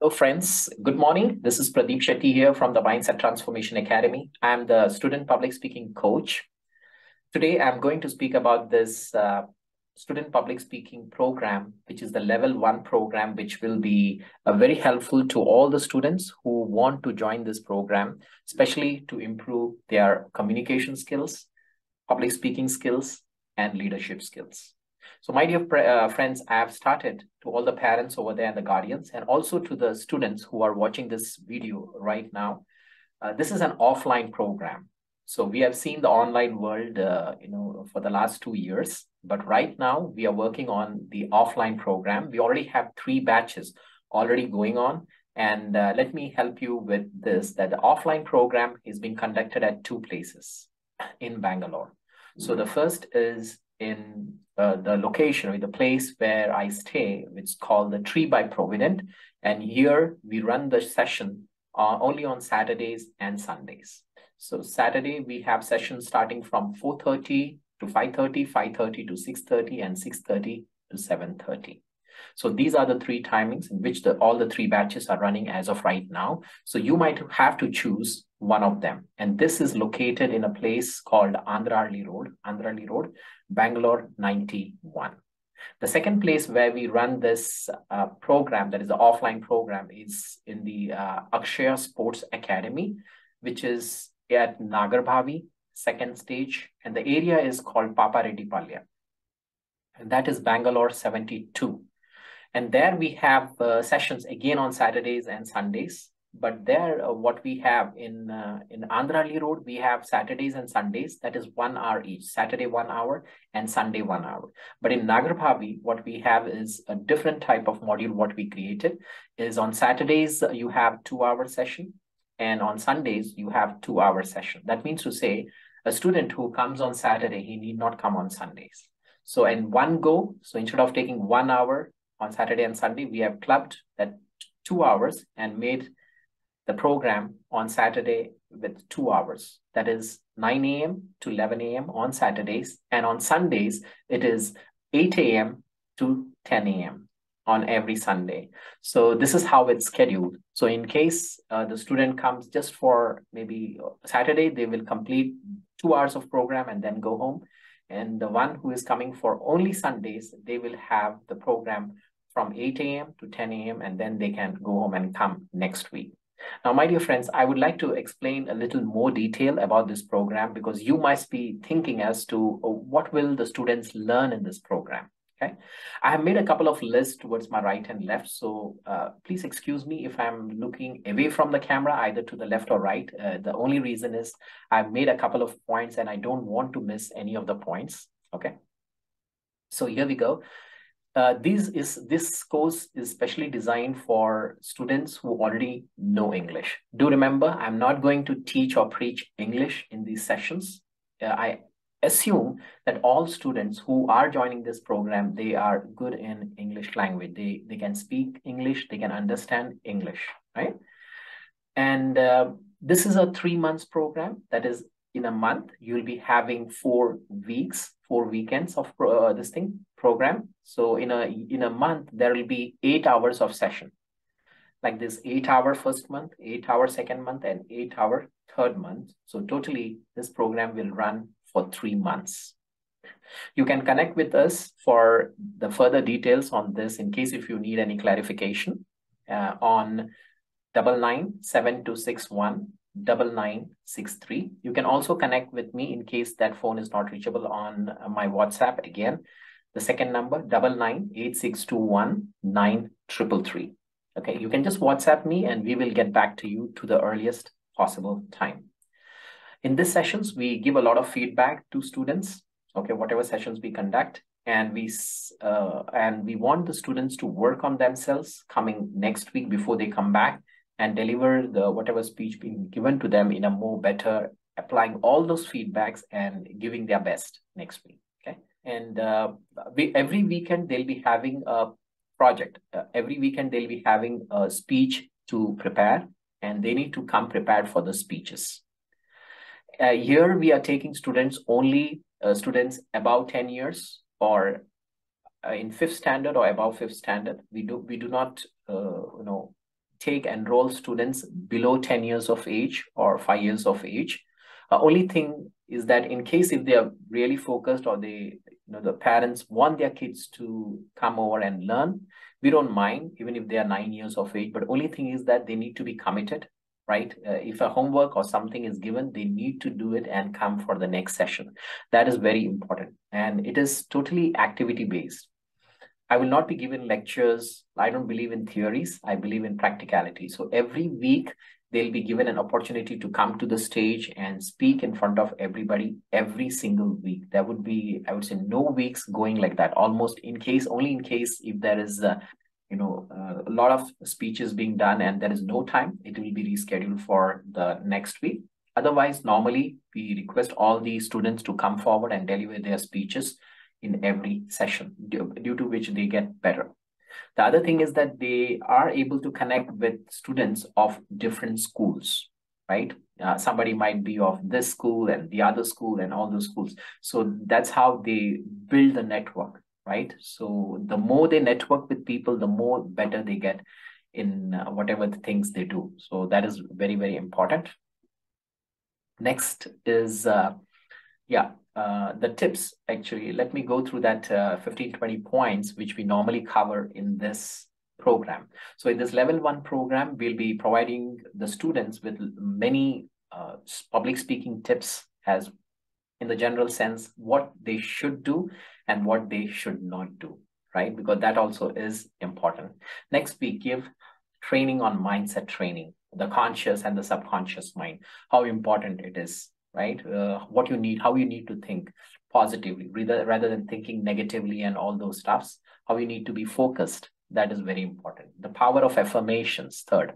Hello, friends. Good morning. This is Pradeep Shetty here from the Mindset Transformation Academy. I'm the student public speaking coach. Today, I'm going to speak about this student public speaking program, which is the level 1 program, which will be very helpful to all the students who want to join this program, especially to improve their communication skills, public speaking skills, and leadership skills. So my dear friends, I have started to all the parents over there and the guardians, and also to the students who are watching this video right now. This is an offline program. So we have seen the online world, for the last 2 years, but right now we are working on the offline program. We already have 3 batches already going on. And let me help you with this, that the offline program is being conducted at 2 places in Bangalore. So the first is in the location or the place where I stay, which is called the Tree by Provident. And here we run the session only on Saturdays and Sundays. So Saturday, we have sessions starting from 4:30 to 5:30, 5:30 to 6:30, and 6:30 to 7:30. So these are the 3 timings in which all the 3 batches are running as of right now. So you might have to choose one of them. And this is located in a place called Andhra Road, Bangalore 91. The second place where we run this program, that is the offline program, is in the Akshaya Sports Academy, which is at Nagarbhavi, second stage. And the area is called Papareddypalyam. And that is Bangalore 72. And there we have sessions again on Saturdays and Sundays. But there, what we have in Andhra Road, we have Saturdays and Sundays. That is 1 hour each. Saturday 1 hour and Sunday 1 hour. But in Nagarbhavi, what we have is a different type of module. What we created is on Saturdays you have 2-hour session, and on Sundays you have 2-hour session. That means to say, a student who comes on Saturday, he need not come on Sundays. So in one go, so instead of taking 1 hour on Saturday and Sunday, we have clubbed that 2 hours and made the program on Saturday with 2 hours. That is 9 a.m. to 11 a.m. on Saturdays. And on Sundays, it is 8 a.m. to 10 a.m. on every Sunday. So this is how it's scheduled. So in case the student comes just for maybe Saturday, they will complete 2 hours of program and then go home. And the one who is coming for only Sundays, they will have the program from 8 a.m. to 10 a.m. and then they can go home and come next week. Now, my dear friends, I would like to explain a little more detail about this program, because you must be thinking as to what will the students learn in this program. Okay, I have made a couple of lists towards my right and left. So please excuse me if I'm looking away from the camera, either to the left or right. The only reason is I've made a couple of points and I don't want to miss any of the points. Okay, so here we go. This course is specially designed for students who already know English. Do remember, I'm not going to teach or preach English in these sessions. I assume that all students who are joining this program, they are good in English language. They can speak English, they can understand English, right? And this is a 3 months program. That is, in a month, you'll be having 4 weeks, 4 weekends of this program. So in a month, there will be 8 hours of session. Like this 8-hour first month, 8-hour second month, and 8-hour third month. So totally, this program will run for 3 months. You can connect with us for the further details on this in case if you need any clarification on 9972619963. You can also connect with me in case that phone is not reachable on my WhatsApp. Again, the second number 9986219333. Okay, you can just WhatsApp me and we will get back to you to the earliest possible time. In these sessions, we give a lot of feedback to students. Okay, whatever sessions we conduct, and we want the students to work on themselves coming next week before they come back and deliver the whatever speech being given to them in a more better, applying all those feedbacks and giving their best next week. Okay, and every weekend they'll be having a project. Every weekend they'll be having a speech to prepare, and they need to come prepared for the speeches. Here we are taking students only students above 10 years or in 5th standard or above 5th standard. We do not enroll students below 10 years of age or 5 years of age. Only thing is that in case if they are really focused, or they, the parents want their kids to come over and learn, we don't mind even if they are 9 years of age. But only thing is that they need to be committed, right? If a homework or something is given, they need to do it and come for the next session. That is very important. And it is totally activity based. I will not be given lectures. I don't believe in theories. I believe in practicality. So every week, they'll be given an opportunity to come to the stage and speak in front of everybody every single week. There would be, I would say, no weeks going like that. Almost only in case if there is a lot of speeches being done and there is no time, it will be rescheduled for the next week. Otherwise, normally we request all the students to come forward and deliver their speeches in every session, due to which they get better. The other thing is that they are able to connect with students of different schools, right? Somebody might be of this school and the other school and all those schools. So that's how they build the network, right? So the more they network with people, the more better they get in whatever the things they do. So that is very, very important. Next is, the tips. Actually, let me go through that 15-20 points, which we normally cover in this program. So in this level 1 program, we'll be providing the students with many public speaking tips, as in the general sense, what they should do and what they should not do, right? Because that also is important. Next, we give training on mindset training, the conscious and the subconscious mind, how important it is, right? What you need, how you need to think positively rather than thinking negatively and all those stuffs, how you need to be focused. That is very important. The power of affirmations, third.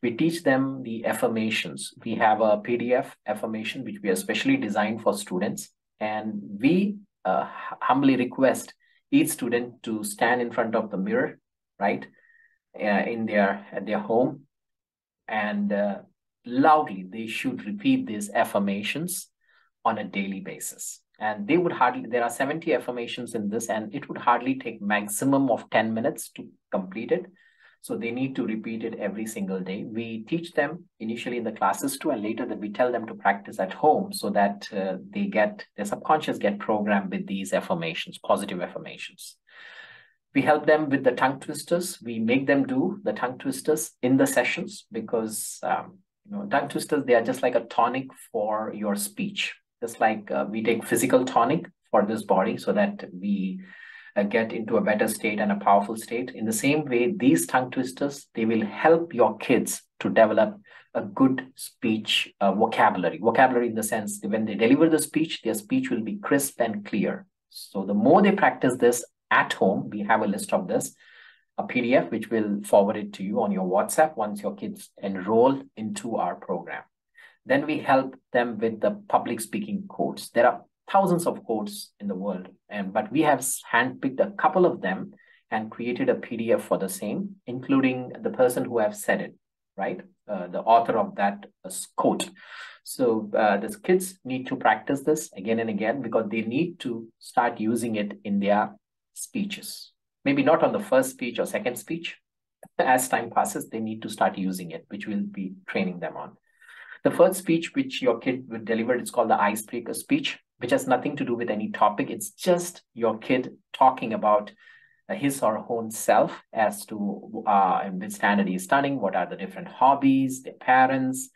We teach them the affirmations. We have a PDF affirmation, which we are specially designed for students. And we humbly request each student to stand in front of the mirror, right? At their home. And loudly, they should repeat these affirmations on a daily basis. And there are 70 affirmations in this, and it would hardly take maximum of 10 minutes to complete it. So they need to repeat it every single day. We teach them initially in the classes too, and later that we tell them to practice at home, so that their subconscious get programmed with these affirmations, positive affirmations. We help them with the tongue twisters. We make them do the tongue twisters in the sessions, because tongue twisters, they are just like a tonic for your speech. Just like we take physical tonic for this body so that we get into a better state and a powerful state. In the same way, these tongue twisters, they will help your kids to develop a good speech vocabulary. Vocabulary in the sense that when they deliver the speech, their speech will be crisp and clear. So the more they practice this at home, we have a list of this, a PDF, which will forward it to you on your WhatsApp once your kids enroll into our program. Then we help them with the public speaking quotes. There are thousands of quotes in the world, but we have handpicked a couple of them and created a PDF for the same, including the person who have said it, right? The author of that quote. So the kids need to practice this again and again, because they need to start using it in their speeches. Maybe not on the first speech or second speech. As time passes, they need to start using it, which we'll be training them on. The first speech which your kid will deliver, it's called the icebreaker speech, which has nothing to do with any topic. It's just your kid talking about his or her own self, as to in which standard he is studying, what are the different hobbies, their parents,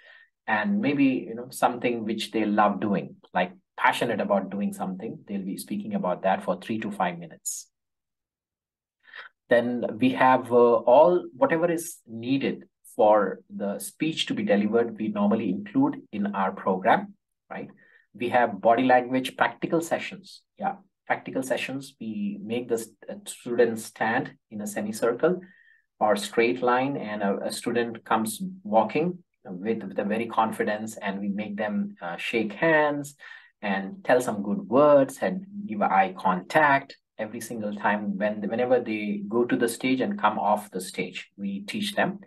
and maybe something which they love doing, like passionate about doing something. They'll be speaking about that for 3 to 5 minutes. Then we have whatever is needed for the speech to be delivered, we normally include in our program, right? We have body language practical sessions. Yeah, practical sessions. We make the students stand in a semicircle or straight line, and a student comes walking with a very confidence, and we make them shake hands and tell some good words and give eye contact every single time whenever they go to the stage and come off the stage. We teach them.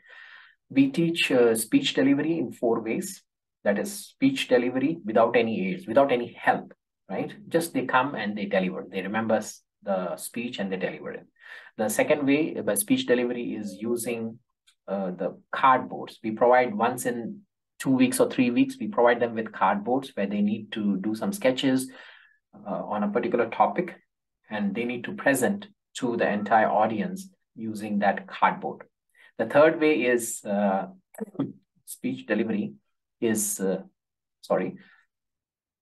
We teach speech delivery in 4 ways. That is speech delivery without any aids, without any help, right? Just they come and they deliver. They remember the speech and they deliver it. The second way by speech delivery is using the cardboards. We provide once in 2 weeks or 3 weeks, we provide them with cardboards where they need to do some sketches on a particular topic, and they need to present to the entire audience using that cardboard. The third way is speech delivery is,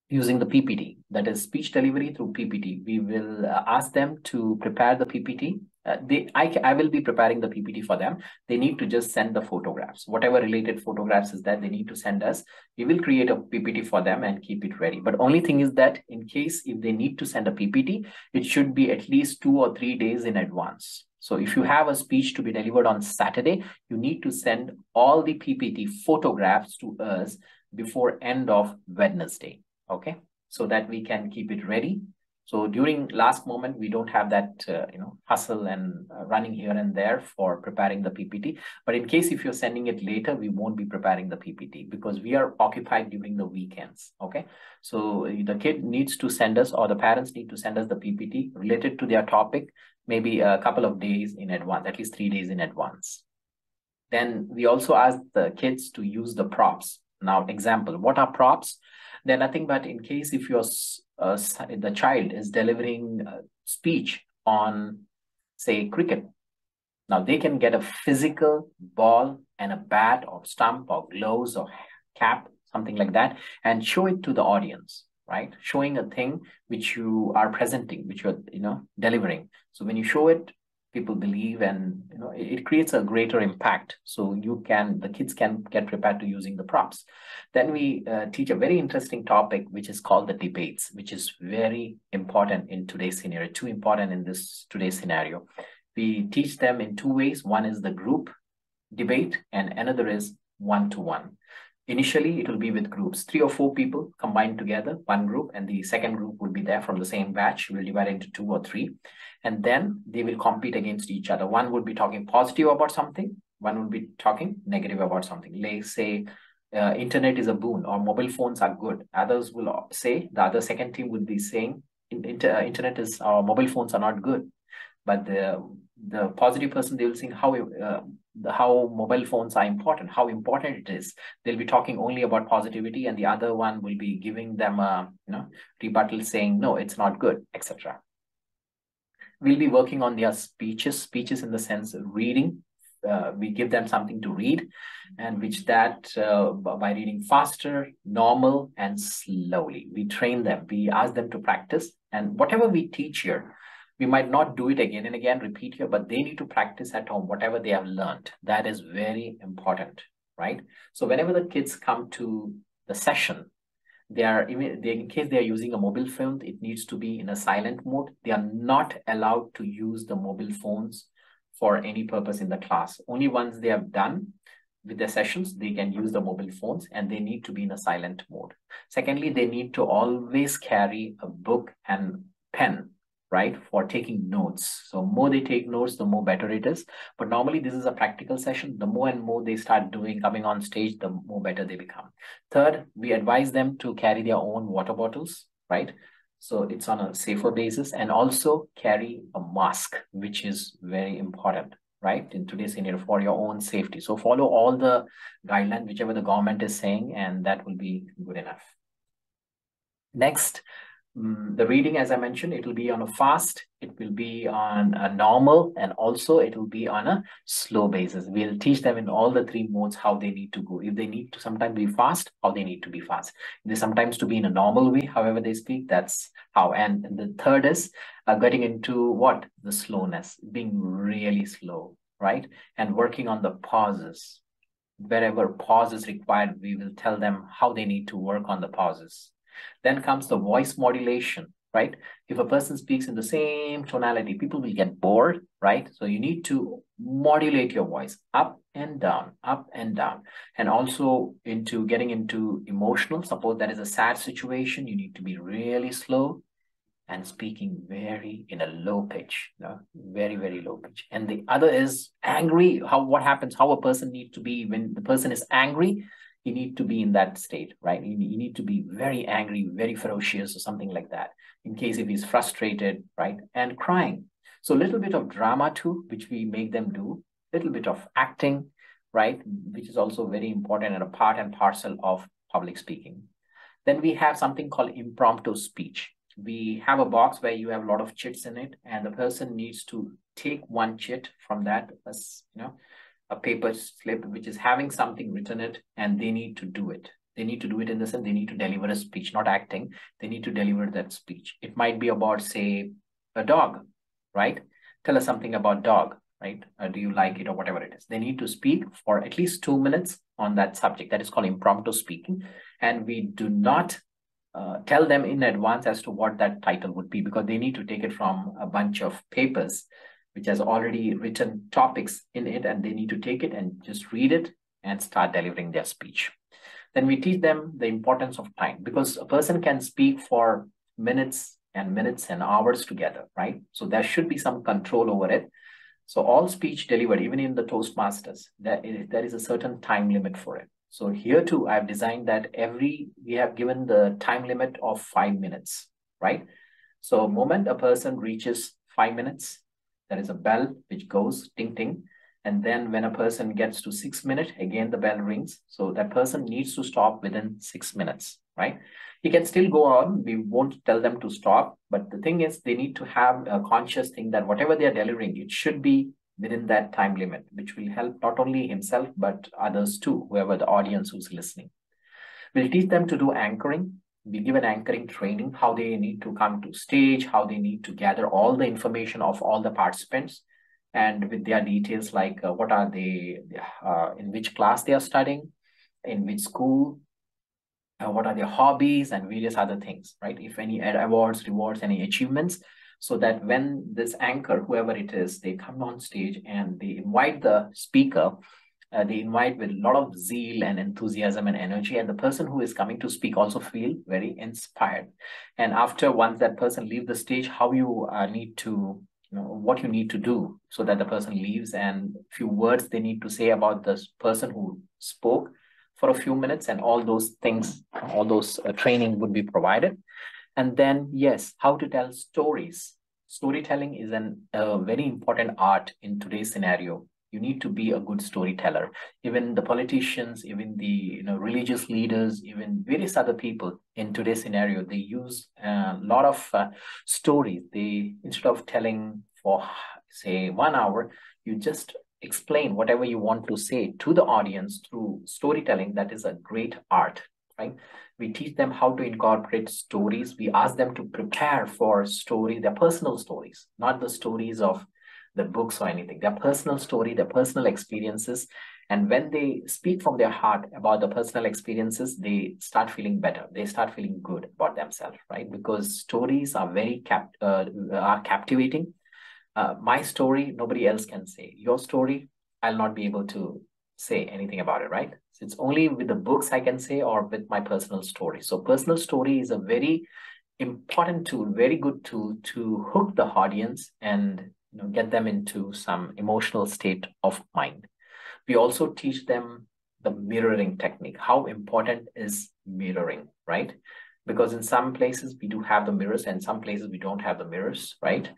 using the PPT, that is speech delivery through PPT. We will ask them to prepare the PPT. I will be preparing the PPT for them. They need to just send the photographs, whatever related photographs is that they need to send us. We will create a PPT for them and keep it ready. But only thing is that in case if they need to send a PPT, it should be at least 2 or 3 days in advance. So if you have a speech to be delivered on Saturday, you need to send all the PPT photographs to us before end of Wednesday. Okay, so that we can keep it ready. So during last moment, we don't have that hustle and running here and there for preparing the PPT. But in case if you're sending it later, we won't be preparing the PPT because we are occupied during the weekends. Okay, so the kid needs to send us, or the parents need to send us the PPT related to their topic, maybe a couple of days in advance, at least 3 days in advance. Then we also ask the kids to use the props. Now, example, what are props? They're nothing but in case if the child is delivering speech on, say, cricket. Now, they can get a physical ball and a bat or stump or gloves or cap, something like that, and show it to the audience, right? Showing a thing which you are presenting, which you're delivering. So when you show it, people believe, and it creates a greater impact. So the kids can get prepared to using the props. Then we teach a very interesting topic, which is called the debates, which is very important in today's scenario, too important in this today's scenario. We teach them in 2 ways. One is the group debate and another is one-to-one. Initially, it will be with groups, 3 or 4 people combined together, one group, and the second group will be there from the same batch. We'll divide into 2 or 3, and then they will compete against each other. One would be talking positive about something, one would be talking negative about something. Like say, internet is a boon or mobile phones are good. Others will say, the other second team would be saying, internet is or mobile phones are not good. But the positive person, they will think how mobile phones are important, how important it is. They'll be talking only about positivity, and the other one will be giving them a rebuttal saying, no, it's not good, etc. We'll be working on their speeches in the sense of reading. We give them something to read, and by reading faster, normal, and slowly. We train them, we ask them to practice, and whatever we teach here, we might not do it again and again, repeat here, but they need to practice at home, whatever they have learned. That is very important, right? So whenever the kids come to the session, in case they are using a mobile phone, it needs to be in a silent mode. They are not allowed to use the mobile phones for any purpose in the class. Only once they have done with their sessions, they can use the mobile phones, and they need to be in a silent mode. Secondly, they need to always carry a book and pen, right, for taking notes. So more they take notes, the more better it is. But normally this is a practical session. The more and more they start coming on stage, the more better they become. Third, we advise them to carry their own water bottles, right? So it's on a safer basis, and also carry a mask, which is very important, right, in today's scenario for your own safety. So follow all the guidelines, whichever the government is saying, and that will be good enough. Next, the reading, as I mentioned, it will be on a fast, it will be on a normal, and also it will be on a slow basis. We'll teach them in all the 3 modes how they need to go. If they need to sometimes be fast, how they need to be fast. If they sometimes to be in a normal way, however they speak, that's how. And the third is getting into what? The slowness, being really slow, right? And working on the pauses. Wherever pause is required, we will tell them how they need to work on the pauses. Then comes the voice modulation, right? If a person speaks in the same tonality, people will get bored, right? So you need to modulate your voice up and down, and also getting into emotional. Suppose that is a sad situation, you need to be really slow and speaking in a low pitch, very, very low pitch. And the other is angry. What happens, how a person needs to be when the person is angry. You need to be in that state, right? You need to be very angry, very ferocious, or something like that. In case if he's frustrated, right? And crying. So a little bit of drama too, which we make them do. A little bit of acting, right? Which is also very important and a part and parcel of public speaking. Then we have something called impromptu speech. We have a box where you have a lot of chits in it, and the person needs to take one chit from that, as a paper slip which is having something written in it, and they need to do it. They need to do it in the sense they need to deliver a speech, not acting. They need to deliver that speech. It might be about, say, a dog, right? Tell us something about dog, right? Do you like it, or whatever it is? They need to speak for at least 2 minutes on that subject. That is called impromptu speaking. And we do not tell them in advance as to what that title would be, because they need to take it from a bunch of papers which has already written topics in it, and they need to take it and just read it and start delivering their speech. Then we teach them the importance of time, because a person can speak for minutes and hours together, right? So there should be some control over it. So all speech delivered, even in the Toastmasters, there is a certain time limit for it. So here too, I've designed that we have given the time limit of 5 minutes, right? So moment a person reaches 5 minutes, there is a bell which goes ting ting. And then when a person gets to 6 minutes, again, the bell rings. So that person needs to stop within 6 minutes, right? He can still go on. We won't tell them to stop. But the thing is, they need to have a conscious thing that whatever they are delivering, it should be within that time limit, which will help not only himself, but others too, whoever the audience who's listening. We'll teach them to do anchoring. We give an anchoring training, how they need to come to stage, how they need to gather all the information of all the participants, and with their details like what are they, in which class they are studying, in which school, what are their hobbies, and various other things, right? If any awards, rewards, any achievements, so that when this anchor, whoever it is, they come on stage and they invite the speaker, they invite with a lot of zeal and enthusiasm and energy, and the person who is coming to speak also feel very inspired. And after, once that person leaves the stage, how you need to, what you need to do so that the person leaves, and few words they need to say about this person who spoke for a few minutes, and all those things, all those training would be provided. And then, yes, how to tell stories. Storytelling is a very important art in today's scenario. You need to be a good storyteller. Even the politicians, even the religious leaders, even various other people in today's scenario, they use a lot of stories. They, instead of telling for, say, 1 hour, you just explain whatever you want to say to the audience through storytelling. That is a great art, right? We teach them how to incorporate stories. We ask them to prepare for story, their personal stories, not the stories of the books or anything, their personal story, their personal experiences. And when they speak from their heart about the personal experiences, they start feeling better. They start feeling good about themselves, right? Because stories are very captivating. My story, nobody else can say. Your story, I'll not be able to say anything about it, right? So it's only with the books I can say, or with my personal story. So personal story is a very important tool, very good tool to hook the audience and get them into some emotional state of mind. We also teach them the mirroring technique. How important is mirroring, right? Because in some places we do have the mirrors, and some places we don't have the mirrors, right?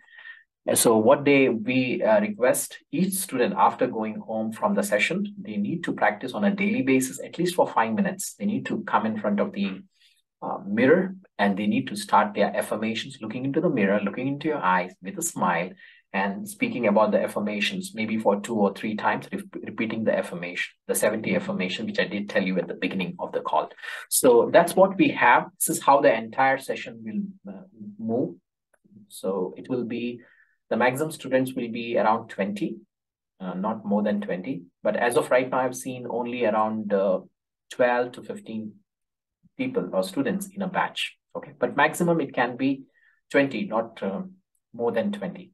So what we request each student, after going home from the session, they need to practice on a daily basis, at least for 5 minutes. They need to come in front of the mirror, and they need to start their affirmations, looking into the mirror, looking into your eyes with a smile, and speaking about the affirmations, maybe for 2 or 3 times, repeating the affirmation, the 70 affirmation, which I did tell you at the beginning of the call. So that's what we have. This is how the entire session will move. So it will be, the maximum students will be around 20, not more than 20. But as of right now, I've seen only around 12 to 15 people or students in a batch. Okay, but maximum it can be 20, not more than 20.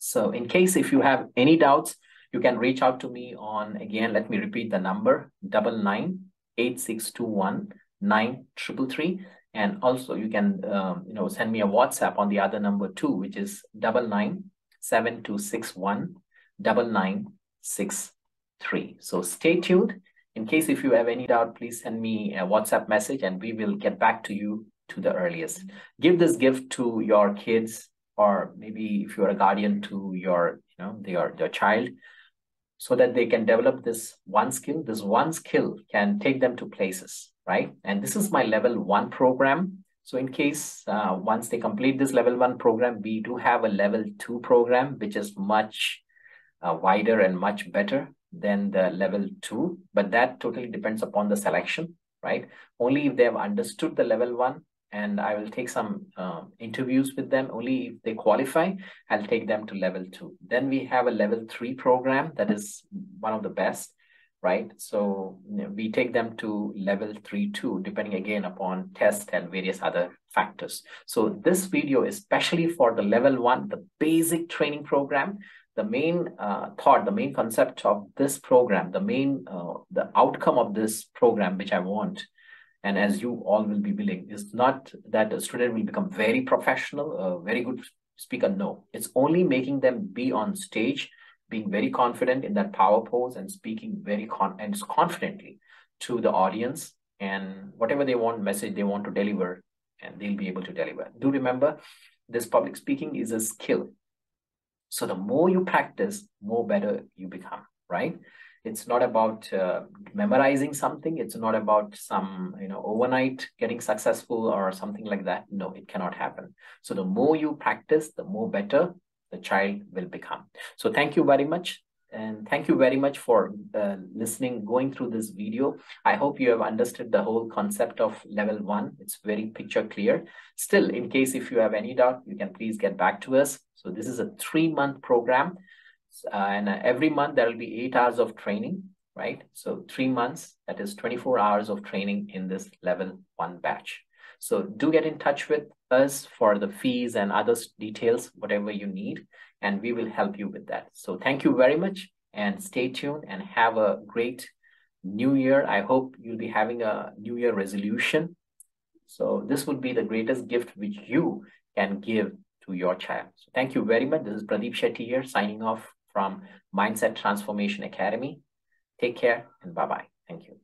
So in case if you have any doubts, you can reach out to me on, again, let me repeat the number, 9986219333. And also you can send me a WhatsApp on the other number too, which is 9972619963. So stay tuned. In case if you have any doubt, please send me a WhatsApp message and we will get back to you to the earliest. Give this gift to your kids, or maybe if you're a guardian to your child. so that they can develop this one skill. This one skill can take them to places, right? And this is my level 1 program. So in case once they complete this level 1 program, we do have a level 2 program, which is much wider and much better than the level 2, but that totally depends upon the selection, right? Only if they have understood the level 1, and I will take some interviews with them. Only if they qualify, I'll take them to level 2. Then we have a level 3 program that is one of the best, right? So we take them to level 3 too, depending again upon test and various other factors. So this video is especially for the level 1, the basic training program. The main thought, the main concept of this program, the outcome of this program, which I want, and as you all will be willing, is not that a student will become very professional, a very good speaker. No, it's only making them be on stage, being very confident in that power pose and speaking very confidently to the audience, and whatever they want, message they want to deliver, and they'll be able to deliver. Do remember, this public speaking is a skill. So the more you practice, more better you become, right? It's not about memorizing something. It's not about some, overnight getting successful or something like that. No, it cannot happen. So the more you practice, the more better the child will become. So thank you very much. And thank you very much for listening, going through this video. I hope you have understood the whole concept of level 1. It's very picture clear. Still, in case if you have any doubt, you can please get back to us. So this is a 3-month program. And every month there will be 8 hours of training, right? So 3 months, that is 24 hours of training in this level 1 batch. So do get in touch with us for the fees and other details, whatever you need, and we will help you with that. So thank you very much, and stay tuned and have a great new year. I hope you'll be having a new year resolution. So this would be the greatest gift which you can give to your child. So thank you very much. This is Pradeep Shetty here, signing off from Mindset Transformation Academy. Take care and bye-bye. Thank you.